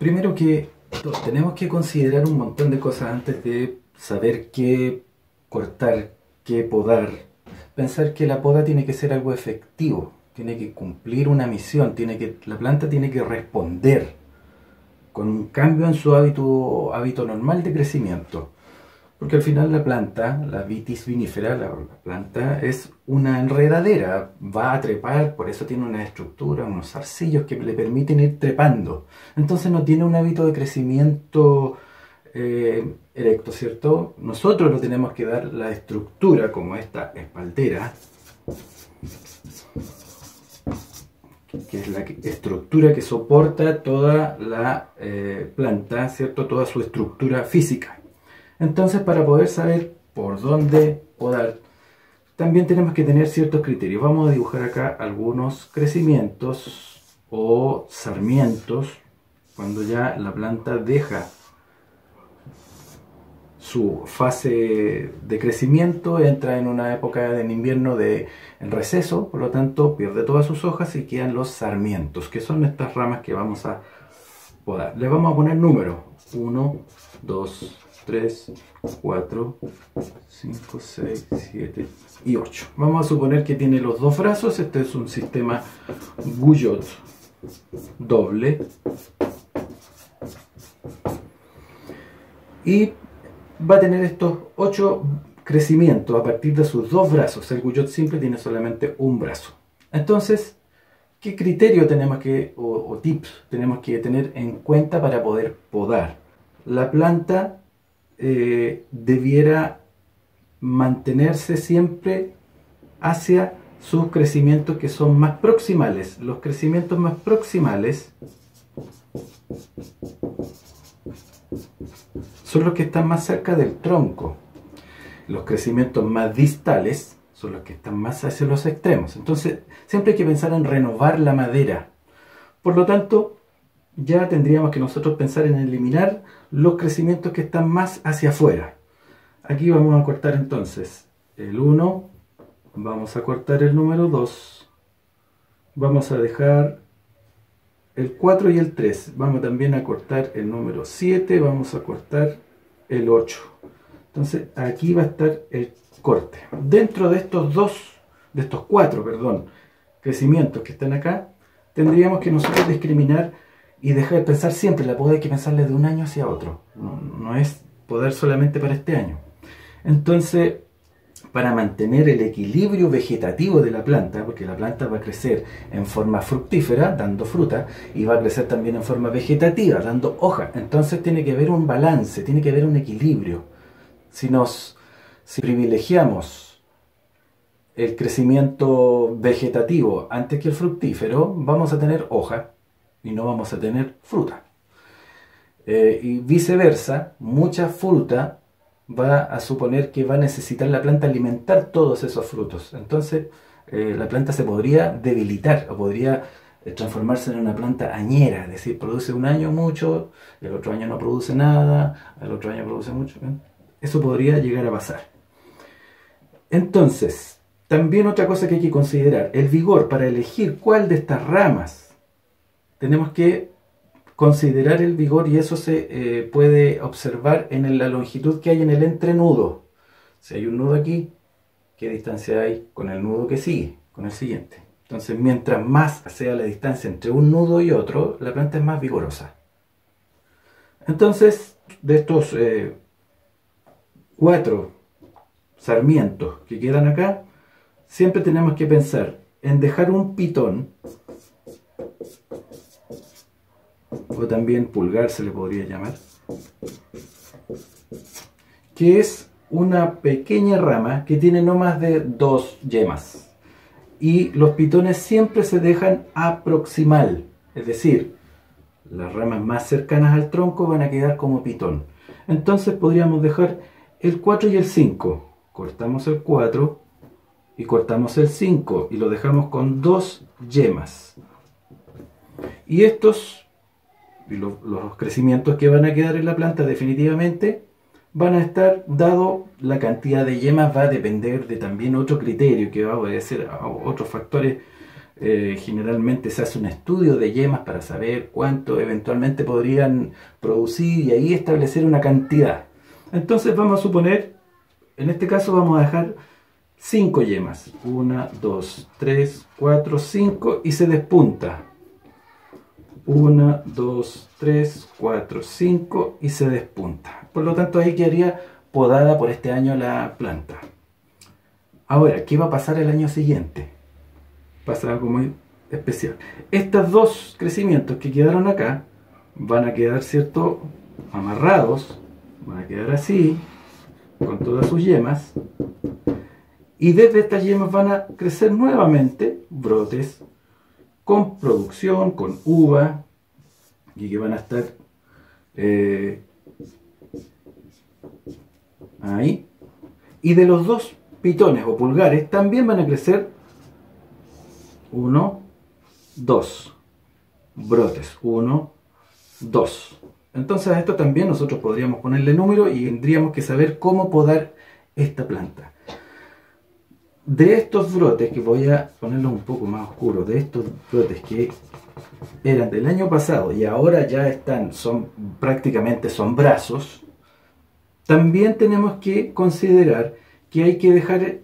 Primero que tenemos que considerar un montón de cosas antes de saber qué cortar, qué podar. Pensar que la poda tiene que ser algo efectivo, tiene que cumplir una misión, la planta tiene que responder con un cambio en su hábito normal de crecimiento. Porque al final la planta, la vitis vinifera, la planta es una enredadera, va a trepar, por eso tiene una estructura, unos zarcillos que le permiten ir trepando. Entonces no tiene un hábito de crecimiento erecto, ¿cierto? Nosotros le tenemos que dar la estructura, como esta espaldera, que es la estructura que soporta toda la planta, ¿cierto? Toda su estructura física. Entonces, para poder saber por dónde podar, también tenemos que tener ciertos criterios. Vamos a dibujar acá algunos crecimientos o sarmientos cuando ya la planta deja su fase de crecimiento, entra en una época en invierno de receso, por lo tanto pierde todas sus hojas y quedan los sarmientos, que son estas ramas que vamos a podar. Le vamos a poner números: 1, 2, 3, 4, 5, 6, 7 y 8. Vamos a suponer que tiene los dos brazos. Este es un sistema Guyot doble. Y va a tener estos 8 crecimientos a partir de sus dos brazos. El Guyot simple tiene solamente un brazo. Entonces, ¿qué criterio tenemos o tips tenemos que tener en cuenta para poder podar? La planta debiera mantenerse siempre hacia sus crecimientos que son más proximales. Los crecimientos más proximales son los que están más cerca del tronco. Los crecimientos más distales son los que están más hacia los extremos. Entonces, siempre hay que pensar en renovar la madera. Por lo tanto, ya tendríamos que nosotros pensar en eliminar los crecimientos que están más hacia afuera. Aquí vamos a cortar entonces el 1, vamos a cortar el número 2, vamos a dejar el 4 y el 3, vamos también a cortar el número 7, vamos a cortar el 8. Entonces aquí va a estar el corte. Dentro de estos cuatro crecimientos que están acá, tendríamos que nosotros discriminar y dejar de pensar siempre. La poda hay que pensarle de un año hacia otro. No es podar solamente para este año. Entonces, para mantener el equilibrio vegetativo de la planta, porque la planta va a crecer en forma fructífera, dando fruta, y va a crecer también en forma vegetativa, dando hoja. Entonces tiene que haber un balance, tiene que haber un equilibrio. Si privilegiamos el crecimiento vegetativo antes que el fructífero, vamos a tener hoja y no vamos a tener fruta. Y viceversa, mucha fruta va a suponer que va a necesitar la planta alimentar todos esos frutos. Entonces la planta se podría debilitar o podría transformarse en una planta añera, es decir, produce un año mucho, el otro año no produce nada, el otro año produce mucho. Eso podría llegar a pasar. Entonces, también otra cosa que hay que considerar, el vigor. Para elegir cuál de estas ramas tenemos que considerar el vigor, y eso se puede observar en la longitud que hay en el entrenudo. Si hay un nudo aquí, ¿qué distancia hay con el nudo que sigue, con el siguiente? Entonces, mientras más sea la distancia entre un nudo y otro, la planta es más vigorosa. Entonces, de estos 4 sarmientos que quedan acá, siempre tenemos que pensar en dejar un pitón, o también pulgar se le podría llamar, que es una pequeña rama que tiene no más de 2 yemas, y los pitones siempre se dejan aproximal, es decir, las ramas más cercanas al tronco van a quedar como pitón. Entonces podríamos dejar el 4 y el 5, cortamos el 4 y cortamos el 5 y lo dejamos con 2 yemas, y los crecimientos que van a quedar en la planta definitivamente van a estar, dado la cantidad de yemas, va a depender de también otro criterio que va a obedecer a otros factores Generalmente se hace un estudio de yemas para saber cuánto eventualmente podrían producir y ahí establecer una cantidad. Entonces vamos a suponer, en este caso vamos a dejar 5 yemas. 1, 2, 3, 4, 5 y se despunta. 1, 2, 3, 4, 5 y se despunta. Por lo tanto ahí quedaría podada por este año la planta. Ahora, ¿qué va a pasar el año siguiente? Pasa algo muy especial. Estos dos crecimientos que quedaron acá van a quedar, ¿cierto?, amarrados, van a quedar así, con todas sus yemas, y desde estas yemas van a crecer nuevamente brotes con producción, con uva, y que van a estar ahí. Y de los dos pitones o pulgares también van a crecer 1, 2 brotes, 1, 2. Entonces a esto también nosotros podríamos ponerle número y tendríamos que saber cómo podar esta planta. De estos brotes, que voy a ponerlos un poco más oscuros, de estos brotes que eran del año pasado y ahora ya están, prácticamente son brazos, también tenemos que considerar que hay que dejar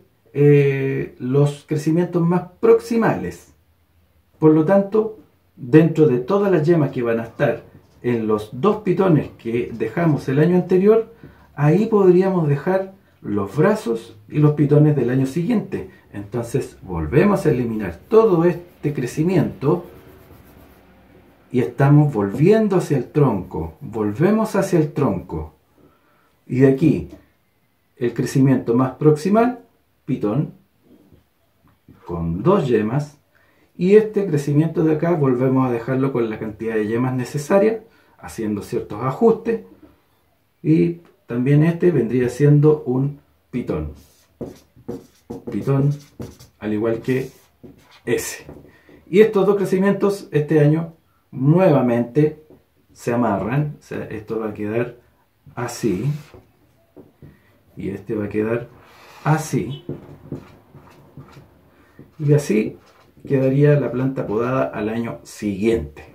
los crecimientos más proximales. Por lo tanto, dentro de todas las yemas que van a estar en los dos pitones que dejamos el año anterior, ahí podríamos dejar los brazos y los pitones del año siguiente. Entonces volvemos a eliminar todo este crecimiento y estamos volviendo hacia el tronco, volvemos hacia el tronco, y de aquí el crecimiento más proximal, pitón con 2 yemas, y este crecimiento de acá volvemos a dejarlo con la cantidad de yemas necesaria, haciendo ciertos ajustes, y también este vendría siendo un pitón, al igual que ese. Y estos dos crecimientos este año nuevamente se amarran, o sea, esto va a quedar así, y este va a quedar así, y así quedaría la planta podada al año siguiente.